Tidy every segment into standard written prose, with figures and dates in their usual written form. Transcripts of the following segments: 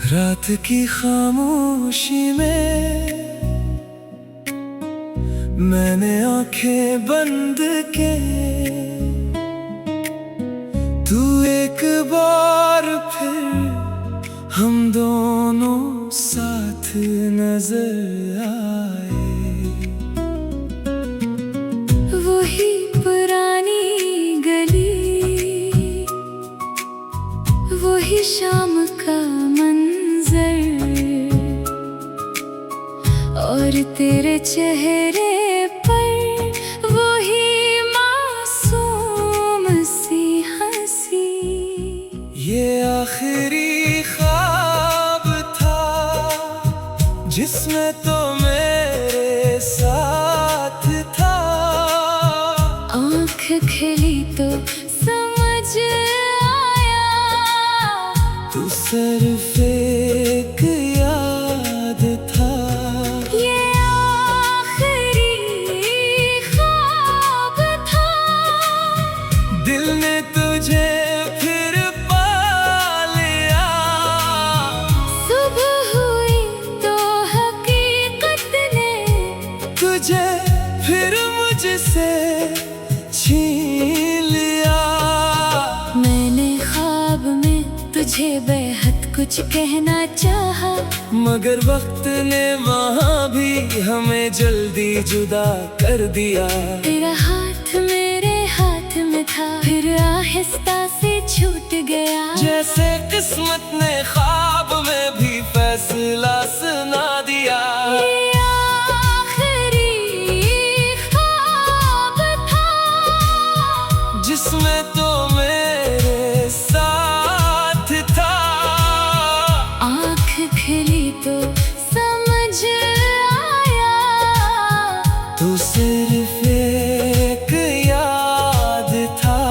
रात की खामोशी में मैंने आंखें बंद के तू एक बार फिर हम दोनों साथ नजर आए। वही पुरानी गली, वही शाम का मंजर और तेरे चेहरे पर वही मासूम सी हंसी। ये आखिरी ख्वाब था जिसमें तो मेरे साथ था। आँख खिली तो समझ आया तू सिर्फ एक याद था। ये आखिरी ख्वाब था। दिल ने तुझे फिर पा लिया। सुबह हुई तो हकीकत ने तुझे फिर मुझसे छीन लिया। मैंने ख्वाब में तुझे बेहद कुछ कहना चाहा, मगर वक्त ने वहाँ भी हमें जल्दी जुदा कर दिया। तेरा हाथ मेरे हाथ में था, फिर आहिस्ता से छूट गया। जैसे किस्मत ने ख्वाब में भी फैसला सुना दिया। ये आखिरी ख्वाब था जिसमें तो मेरे साथ था। आँख खिली तो समझ आया तू सिर्फ एक याद था।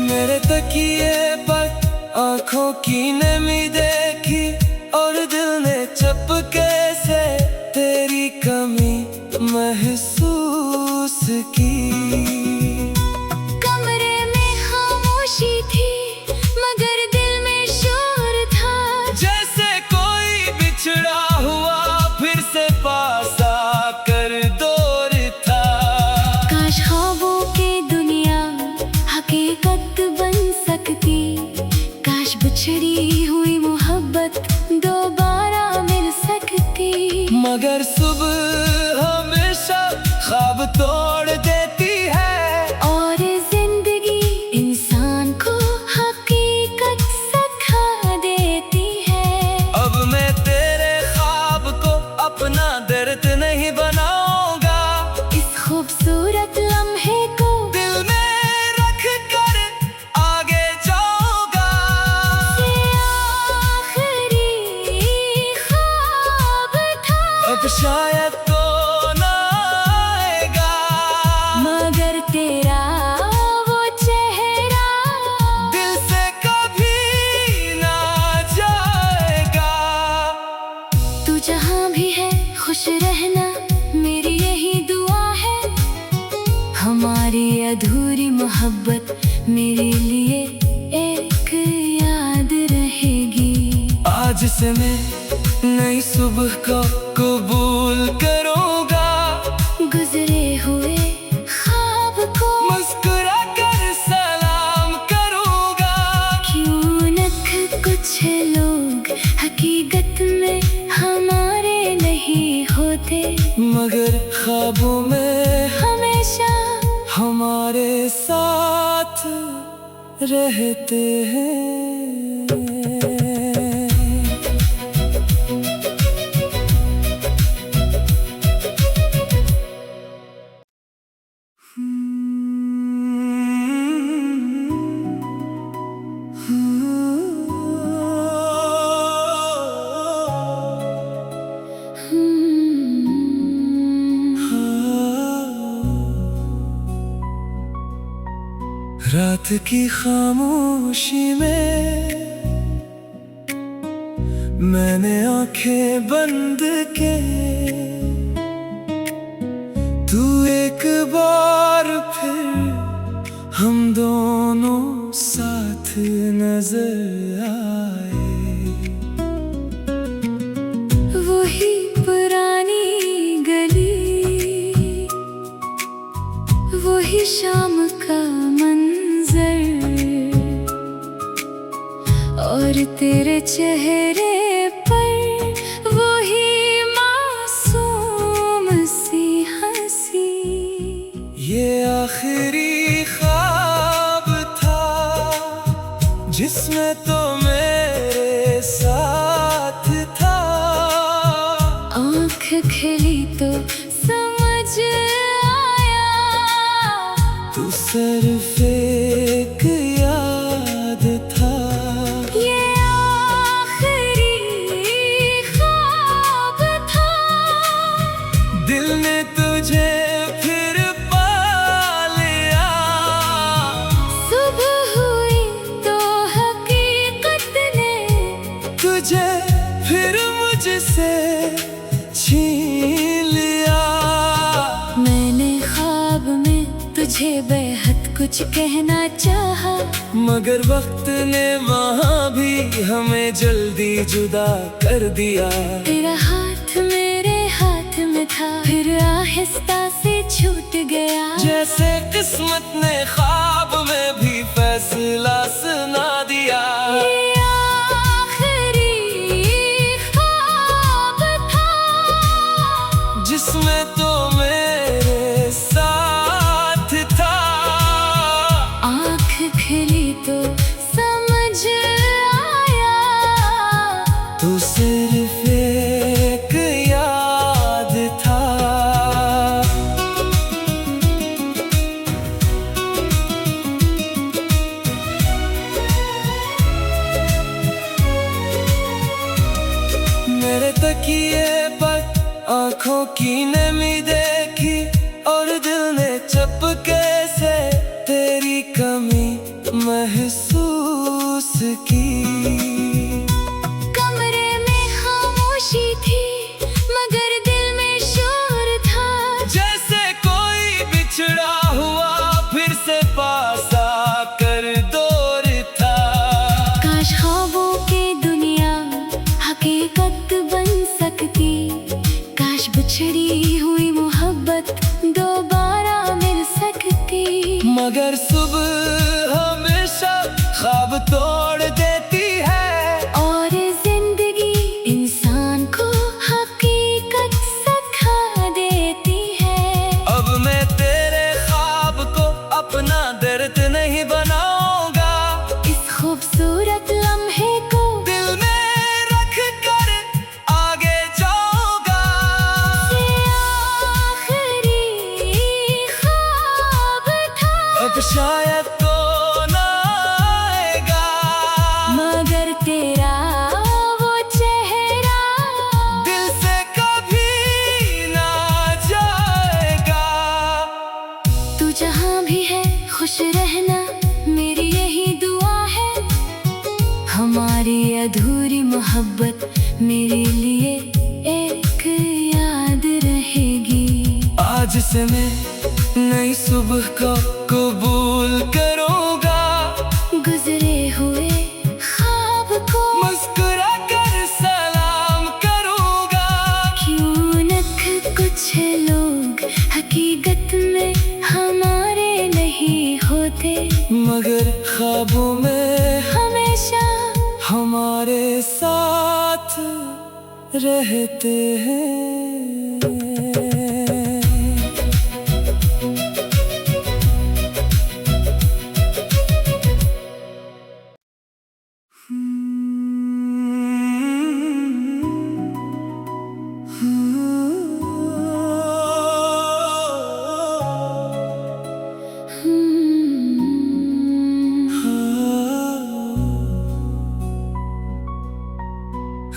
मेरे तकिए पर आँखों की नमी देखी और दिल ने चपके से तेरी कमी महसूस की। कमरे में खामोशी थी मगर दिल में शोर था। जैसे कोई बिछड़ा हुआ फिर से पास आकर दौर था। काश ख्वाबों की दुनिया हकीकत बन सकती, काश बिछड़ी हुई मोहब्बत दोबारा मिल सकती। मगर सुबह हमेशा ख्वाब तोड़ देती है और जिंदगी इंसान को हकीकत सिखा देती है। अब मैं तेरे ख्वाब को अपना दर्द नहीं बनाऊंगा। इस खूबसूरत लम्हे को दिल में रख कर आगे जाऊंगा। ये आखिरी ख्वाब था। अब शायद तो ना आएगा मगर तेरा वो चेहरा दिल से कभी ना जाएगा। तू जहाँ भी है खुश रहना मेरी यही दुआ है। हमारी अधूरी मोहब्बत मेरे लिए एक याद रहेगी। आज से मैं नई सुबह को कबूल करूंगा। गुजरे हुए ख्वाब को मुस्कुरा कर सलाम करूंगा। क्यों न कुछ लोग हकीकत में हमारे नहीं होते, मगर ख्वाबों में हमेशा हमारे साथ रहते हैं। की खामोशी में मैंने आंखें बंद के तू एक बार फिर हम दोनों साथ नजर आए। वही पुरानी गली, वही शाम का मंजर, और तेरे चेहरे पर वही मासूम सी हंसी। ये आखिरी ख्वाब था जिसमें तो मेरे साथ था। आँख खिली तो समझ आया, तू सिर्फ एक याद था। ये आखिरी ख्वाब था। दिल ने तुझे फिर पा लिया। सुबह हुई तो हकीकत ने तुझे फिर मुझसे छीन लिया। मैंने ख्वाब में तुझे बेहद कुछ कहना चाहा, मगर वक्त ने वहाँ भी हमें जल्दी जुदा कर दिया। तेरा हाथ मेरे हाथ में था, फिर आहिस्ता से छूट गया। जैसे किस्मत ने ख्वाब में भी फैसला सुना दिया। ये आखिरी ख्वाब था जिसमें तो मेरे साथ था। आँख खिली तो समझ आया, तू सिर्फ एक याद था। मेरे तकिए पर आंखों की नमी देखी और दिल ने चपके से तेरी कमी महसूस की। कमरे में खामोशी थी मगर दिल में शोर था। जैसे कोई बिछड़ा हुआ फिर से पास आकर दौर था। काश ख्वाबों की दुनिया हकीकत बन सकती, काश बिछड़ी हुई मोहब्बत दोबारा मिल सकती। मगर सुबह हमेशा ख्वाब तोड़ देती है, और जिंदगी इंसान को हकीकत सिखा देती है। अब मैं तेरे ख्वाब को अपना दर्द नहीं बनाऊंगा। इस खूबसूरत लम्हे को दिल में रख कर आगे जाऊंगा। ये आखिरी ख्वाब था, अब शायद तो ना आएगा, मगर तेरा वो चेहरा दिल से कभी ना जाएगा। तू जहाँ भी है खुश रहना, मेरी यही दुआ है। हमारी अधूरी मोहब्बत मेरे लिए एक याद रहेगी। आज से मैं नई सुबह को कबूल करूंगा। गुजरे हुए ख्वाब को मुस्कुरा कर सलाम करूंगा। क्यों न कुछ लोग हकीकत में हमारे नहीं होते, मगर ख्वाबों में हमेशा हमारे साथ रहते हैं।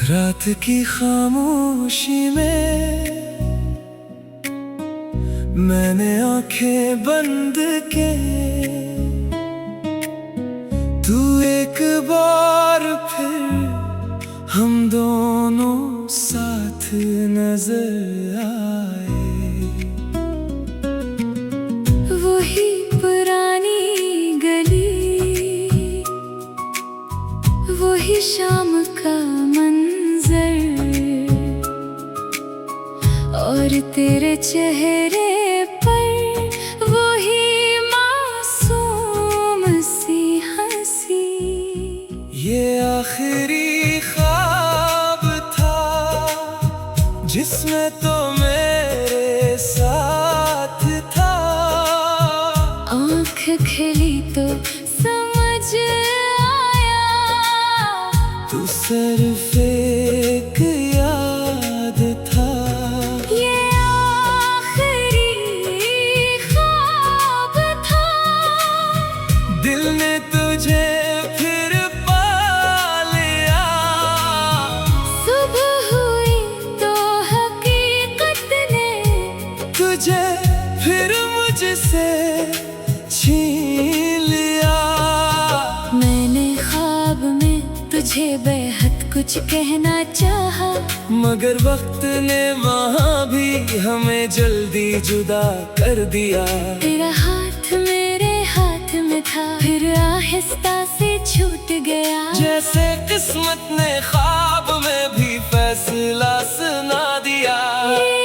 रात की खामोशी में मैंने आंखें बंद के तू एक बार फिर हम दोनों साथ नजर आए। वही पुरानी गली, वही शाम का मंजर, और तेरे चेहरे पर वही मासूम सी हंसी। ये आखिरी ख्वाब था जिसमें तो मेरे साथ था। आँख खिली तो समझ आया, तू सिर्फ एक याद था। ये आखिरी ख्वाब था। दिल ने तुझे फिर पा लिया। सुबह हुई तो हकीकत ने तुझे फिर मुझसे छीन लिया। मैंने ख्वाब में तुझे बेहद कुछ कहना चाहा, मगर वक्त ने वहाँ भी हमें जल्दी जुदा कर दिया। तेरा हाथ मेरे हाथ में था, फिर आहिस्ता से छूट गया। जैसे किस्मत ने ख्वाब में भी फैसला सुना दिया। ये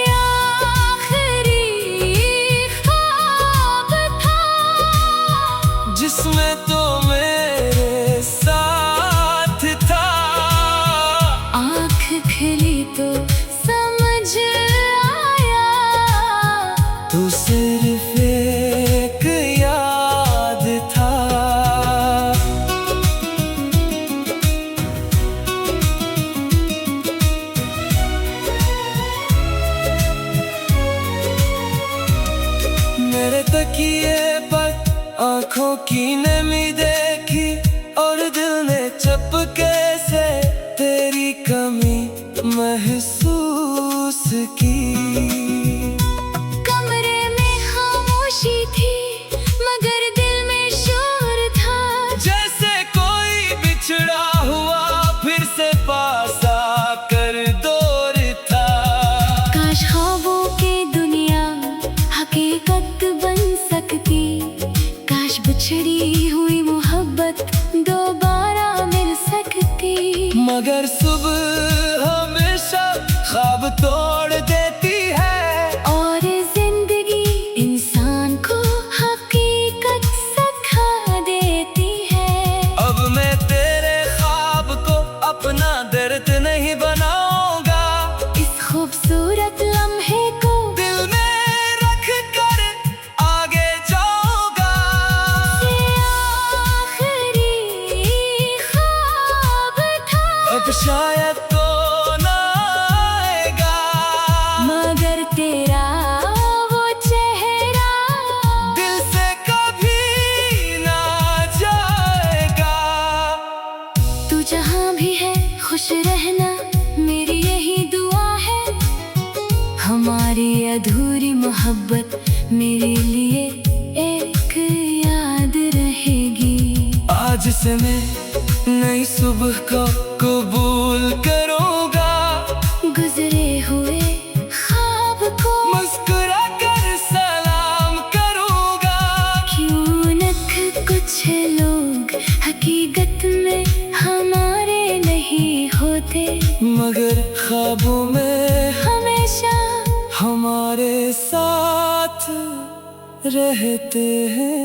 आखिरी ख्वाब था जिसमें तो मेरे साथ था। आँख खिली तो समझ आया, तू सिर्फ एक याद था। मेरे तकिए पर आँखों की नमी देखी, और दिल ने चुपके से तेरी कमी महसूस की। कमरे में खामोशी थी मगर दिल में शोर था। जैसे कोई बिछड़ा हुआ फिर से पास आकर दौड़ता। काश ख्वाबों की दुनिया हकीकत बन सकती, काश बिछड़ी हुई मोहब्बत दोबारा मिल सकती। मगर सुबह हमेशा ख्वाब तोड़ देती है, और जिंदगी इंसान को हकीकत सिखा देती है। अब मैं तेरे ख्वाब को अपना दर्द नहीं बनाऊंगा। इस खूबसूरत लम्हे को दिल में रख कर आगे जाऊंगा। ये आखिरी ख्वाब था, अब शायद तो ना आएगा, मगर तेरा वो चेहरा दिल से कभी ना जाएगा। तू जहाँ भी है खुश रहना, मेरी यही दुआ है। हमारी अधूरी मोहब्बत मेरे लिए एक याद रहेगी। आज से मैं नई सुबह को कबूल करूंगा। गुजरे हुए ख्वाब को मुस्कुरा कर सलाम करूंगा। क्यों न कुछ लोग हकीकत में हमारे नहीं होते, मगर ख्वाबों में हमेशा हमारे साथ रहते हैं।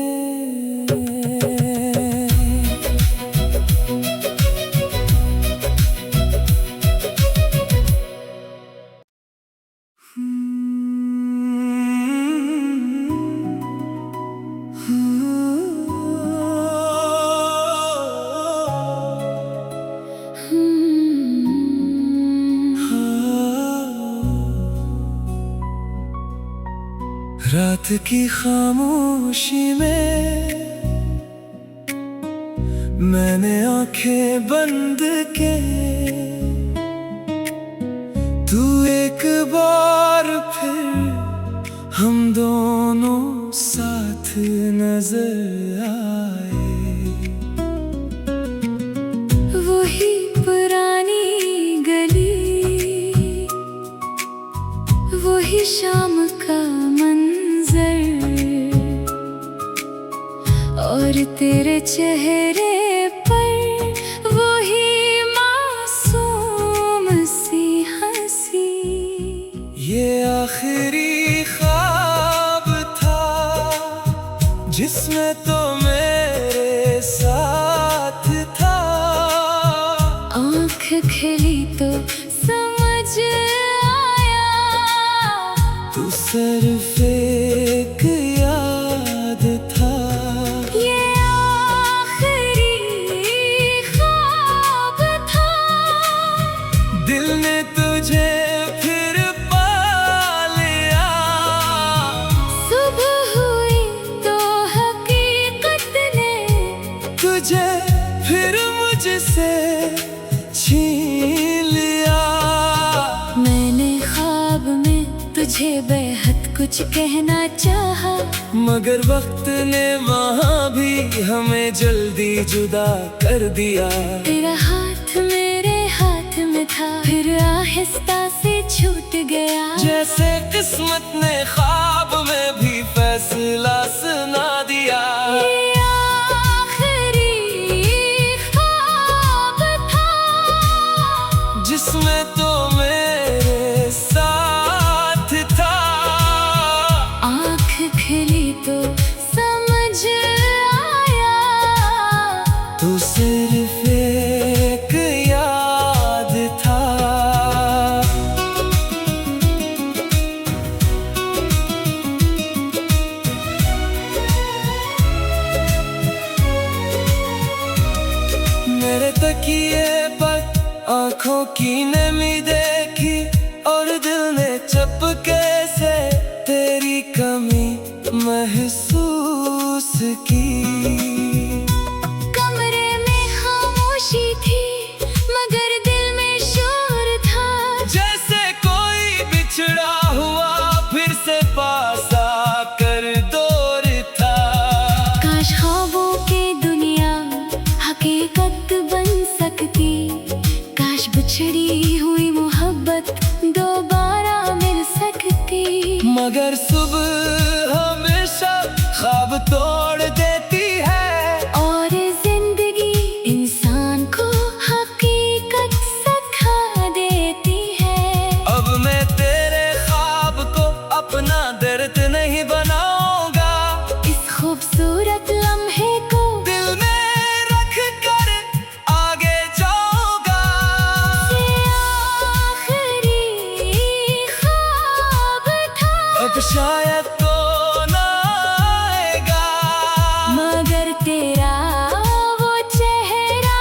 रात की खामोशी में मैंने आंखें बंद के तू एक बार फिर हम दोनों साथ नजर आए। वही शाम का मंजर और तेरे चेहरे पर वही मासूम सी हंसी। ये आखिरी ख्वाब था जिसमें तो मेरे साथ था। आँख खिली तो समझ आया तू सिर्फ एक याद था। ये आखिरी ख्वाब था। दिल ने तुझे फिर पा लिया। सुबह हुई तो हकीकत ने तुझे फिर मुझसे छीन लिया। मैंने ख्वाब में तुझे बेहद कुछ कहना चाहा, मगर वक्त ने वहाँ भी हमें जल्दी जुदा कर दिया। तेरा हाथ मेरे हाथ में था, फिर आहिस्ता से छूट गया। जैसे किस्मत ने ख्वाब में भी फैसला सुना दिया। ये आखिरी ख्वाब था जिसमें तो मेरे साथ था। आँख खिली तो समझ आया तू सिर्फ एक याद था। मेरे तकिए पर आँखों की नमी देखी और दिल ने चपके से तेरी कमी महसूस की। कमरे में खामोशी थी मगर दिल में शोर था। जैसे कोई बिछड़ा हुआ फिर से पास आकर दौर था। काश ख्वाबों की दुनिया हकीकत बन सकती, काश बिछड़ी हुई मोहब्बत दोबारा मिल सकती। मगर सुबह हमेशा ख्वाब तोड़ देती है और जिंदगी इंसान को हकीकत सिखा देती है। अब मैं तेरे ख्वाब को अपना दर्द नहीं बनाऊंगा। इस खूबसूरत लम्हे को दिल में रख कर आगे जाऊंगा। ये आखिरी ख्वाब था, अब शायद तो ना आएगा, मगर तेरा वो चेहरा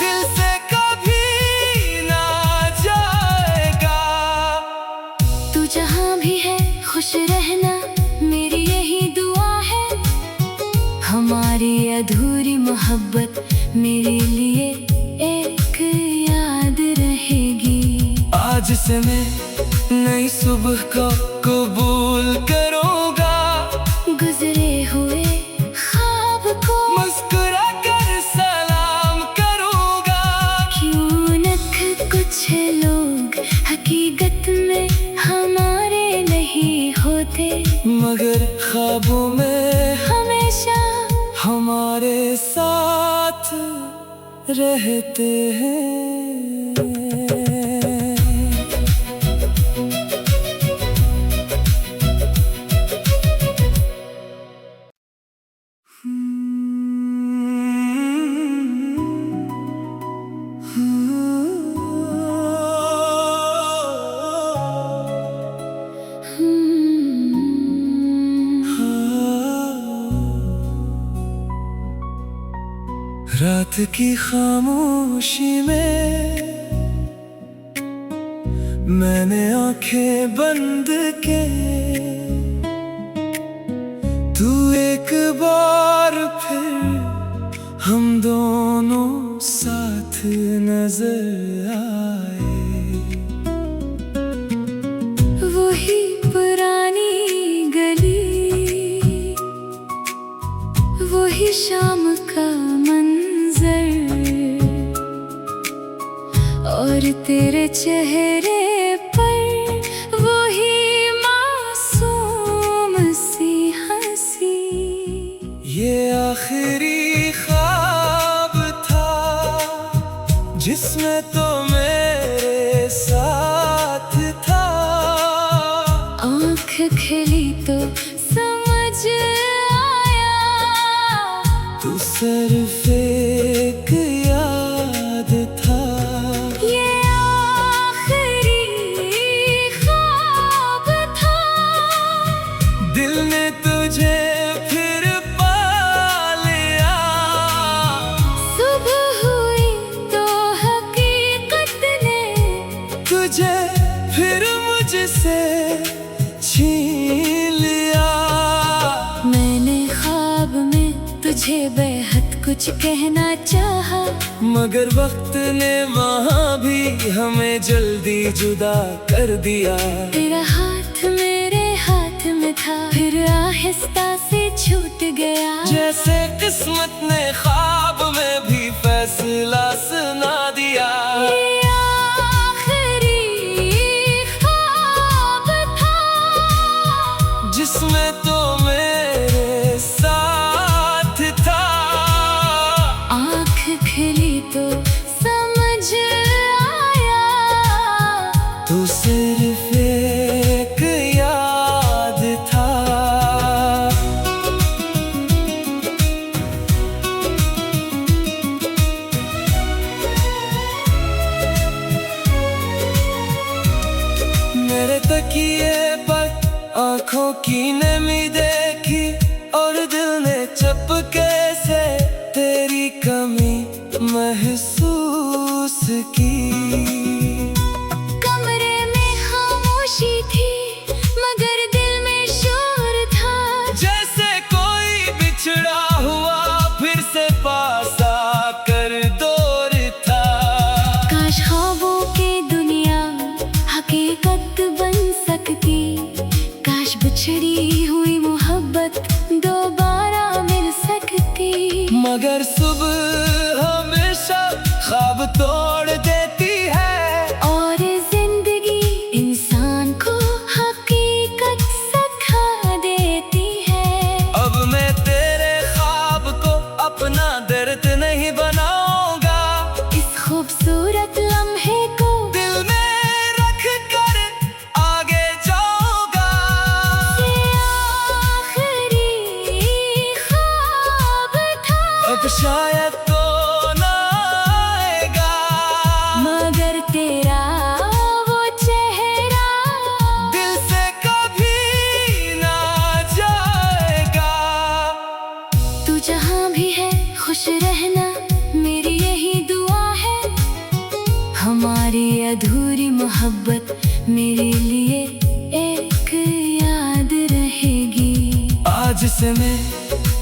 दिल से कभी ना जाएगा। तू जहाँ भी है खुश रहना, मेरी यही दुआ है। हमारी अधूरी मोहब्बत मेरे लिए एक याद रहेगी। आज से मैं नई सुबह को कबूल करूंगा। गुजरे हुए ख्वाब को मुस्कुरा कर सलाम करूंगा। क्यों नख कुछ लोग हकीकत में हमारे नहीं होते, मगर ख्वाबों में हमेशा हमारे साथ रहते हैं। रात की खामोशी में मैंने आंखें बंद के तू एक बार फिर हम दोनों साथ नजर आए। वही पुरानी गली, वही शाम का मंजर और तेरे चेहरे पर वही फिर मुझसे छीन लिया। मैंने ख्वाब में तुझे बेहद कुछ कहना चाहा, मगर वक्त ने वहाँ भी हमें जल्दी जुदा कर दिया। तेरा हाथ मेरे हाथ में था, फिर आहिस्ता से छूट गया। जैसे किस्मत ने ख्वाब में भी फैसला सुना दिया। ये आखिरी ख्वाब था, जिसमें तो मेरे साथ था। आँख खिली तो समझ आया, तू सिर्फ एक याद था। मेरे तकिए पर आँखों की नमी देखी, और दिल ने चपके से तेरी कमी महसूस की। कमरे में खामोशी थी, मगर दिल में शोर था। जैसे कोई बिछड़ा हुआ फिर से पास आकर दौर था। काश ख्वाबों की दुनिया हकीकत बन सकती, काश बिछड़ी हुई मोहब्बत दोबारा मिल सकती। मगर सुबह हमेशा ख्वाब तोड़ देती है, और जिंदगी इंसान को हकीकत सिखा देती है। अब मैं तेरे ख्वाब को अपना दर्द नहीं बनाऊंगा। इस खूबसूरत लम्हे को दिल में रख कर आगे जाऊंगा। ये आखिरी ख्वाब था, अब शायद तो ना आएगा, मगर तेरा वो चेहरा दिल से कभी ना जाएगा। तू जहाँ भी है खुश रहना, मेरी यही दुआ है। हमारी अधूरी मोहब्बत मेरे लिए एक याद रहेगी। आज से मैं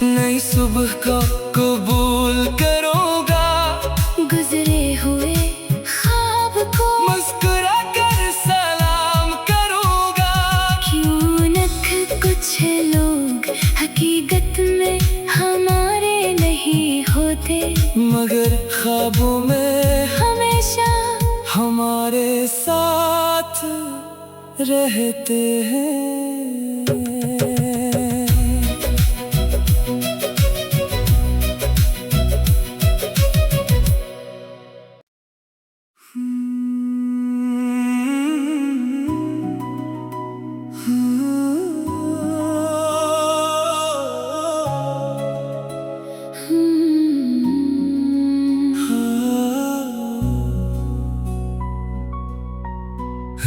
नई सुबह को कबूल करूंगा। गुजरे हुए ख्वाब को मुस्कुरा कर सलाम करूंगा। क्यों न कुछ लोग हकीकत में हमारे नहीं होते, मगर ख्वाबों में हमेशा हमारे साथ रहते हैं।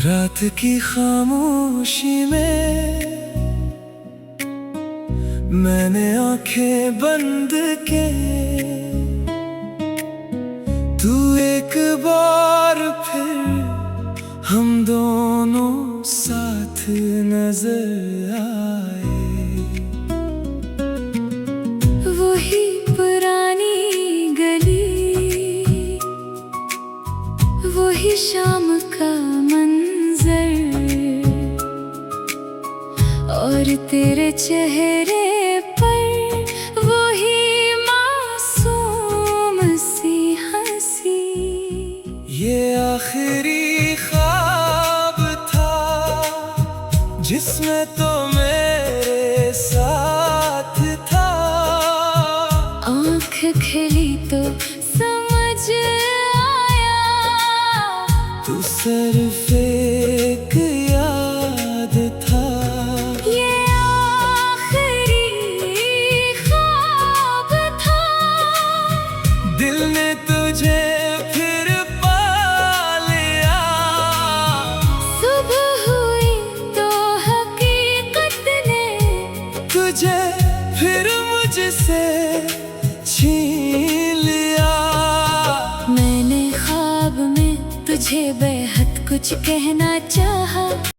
रात की खामोशी में मैंने आंखें बंद के, तू एक बार फिर हम दोनों साथ नजर आए। वही पुरानी गली, वही शाम का मंजर, और तेरे चेहरे पर वही मासूम सी हंसी। ये आखिरी ख्वाब था, जिसमें तो मेरे साथ था। आँख खिली तो समझ आया, तू सिर्फ एक याद था। ये आखिरी ख्वाब था, दिल ने तुझे फिर पा लिया। सुबह हुई तो हकीकत ने तुझे फिर मुझसे छीन लिया। मैंने ख्वाब में तुझे बेहद कुछ कुछ कहना चाहा